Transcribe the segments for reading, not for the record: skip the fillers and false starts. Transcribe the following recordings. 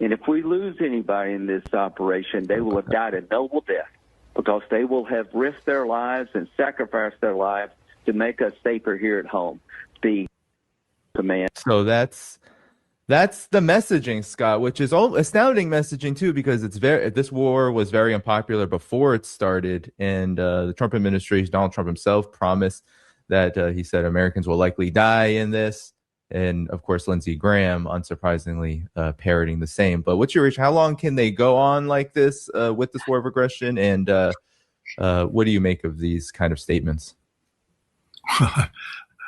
And if we lose anybody in this operation, they will have died a noble death because they will have risked their lives and sacrificed their lives to make us safer here at home. The command. So that's the messaging, Scott, which is astounding messaging too, because this war was very unpopular before it started, and the Trump administration, Donald Trump himself, promised that he said Americans will likely die in this, and of course Lindsey Graham, unsurprisingly, parroting the same. But what's your reaction? How long can they go on like this with this war of aggression, and what do you make of these kind of statements?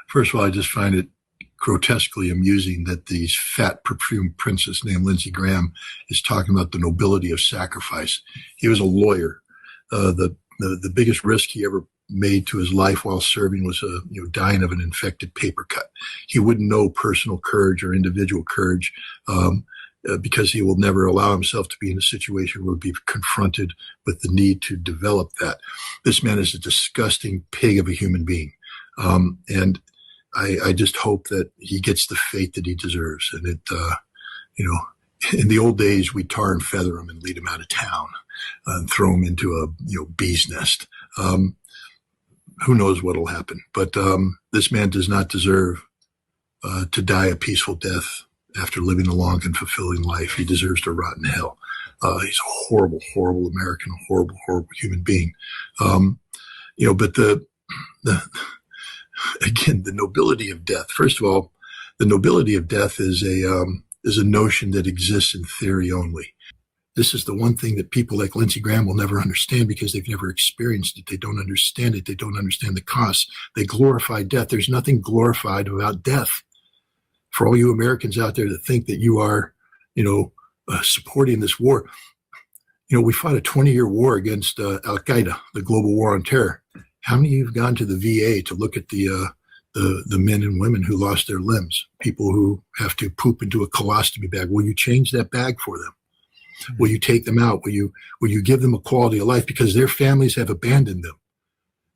First of all, I just find it grotesquely amusing that these fat perfumed princess named Lindsey Graham is talking about the nobility of sacrifice. He was a lawyer. The biggest risk he ever made to his life while serving was dying of an infected paper cut. He wouldn't know personal courage or individual courage because he will never allow himself to be in a situation where he'll be confronted with the need to develop that. This man is a disgusting pig of a human being. And I just hope that he gets the fate that he deserves. And in the old days, we tar and feather him and lead him out of town and throw him into a bee's nest. Who knows what'll happen? But this man does not deserve to die a peaceful death after living a long and fulfilling life. He deserves to rot in hell. He's a horrible, horrible American, a horrible, horrible human being. But again, the nobility of death. First of all, the nobility of death is a notion that exists in theory only. This is the one thing that people like Lindsey Graham will never understand because they've never experienced it. They don't understand it. They don't understand the costs. They glorify death. There's nothing glorified about death. For all you Americans out there that think that you are, supporting this war, we fought a 20-year war against Al-Qaeda, the global war on terror. How many of you have gone to the VA to look at the men and women who lost their limbs, people who have to poop into a colostomy bag? Will you change that bag for them? Will you take them out? Will you give them a quality of life because their families have abandoned them?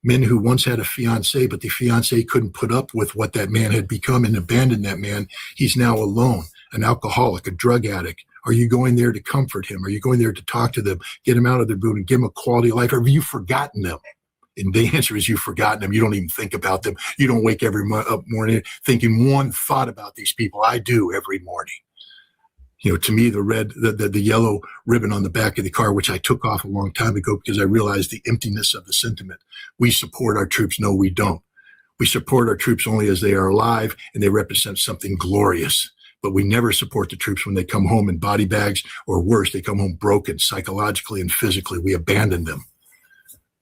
Men who once had a fiance, but the fiance couldn't put up with what that man had become and abandoned that man. He's now alone, an alcoholic, a drug addict. Are you going there to comfort him? Are you going there to talk to them, get him out of their boot and give him a quality of life? Or have you forgotten them? And the answer is you've forgotten them. You don't even think about them. You don't wake every morning thinking one thought about these people. I do every morning. To me, the yellow ribbon on the back of the car, which I took off a long time ago because I realized the emptiness of the sentiment. We support our troops. No, we don't. We support our troops only as they are alive and they represent something glorious. But we never support the troops when they come home in body bags, or worse, they come home broken psychologically and physically. We abandon them.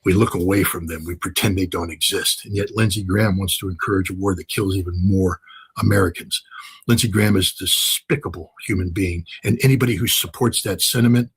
We look away from them. We pretend they don't exist. And yet Lindsey Graham wants to encourage a war that kills even more Americans. Lindsey Graham is a despicable human being. And anybody who supports that sentiment,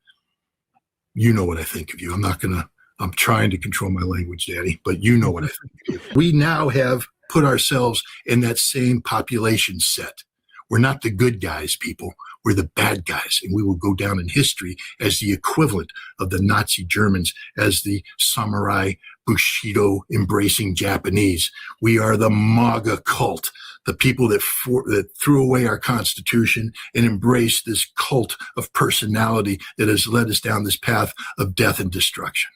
you know what I think of you. I'm trying to control my language, Daddy, but you know what I think of you. We now have put ourselves in that same population set. We're not the good guys, people. We're the bad guys, and we will go down in history as the equivalent of the Nazi Germans, as the samurai Bushido embracing Japanese. We are the MAGA cult, the people that threw away our Constitution and embraced this cult of personality that has led us down this path of death and destruction.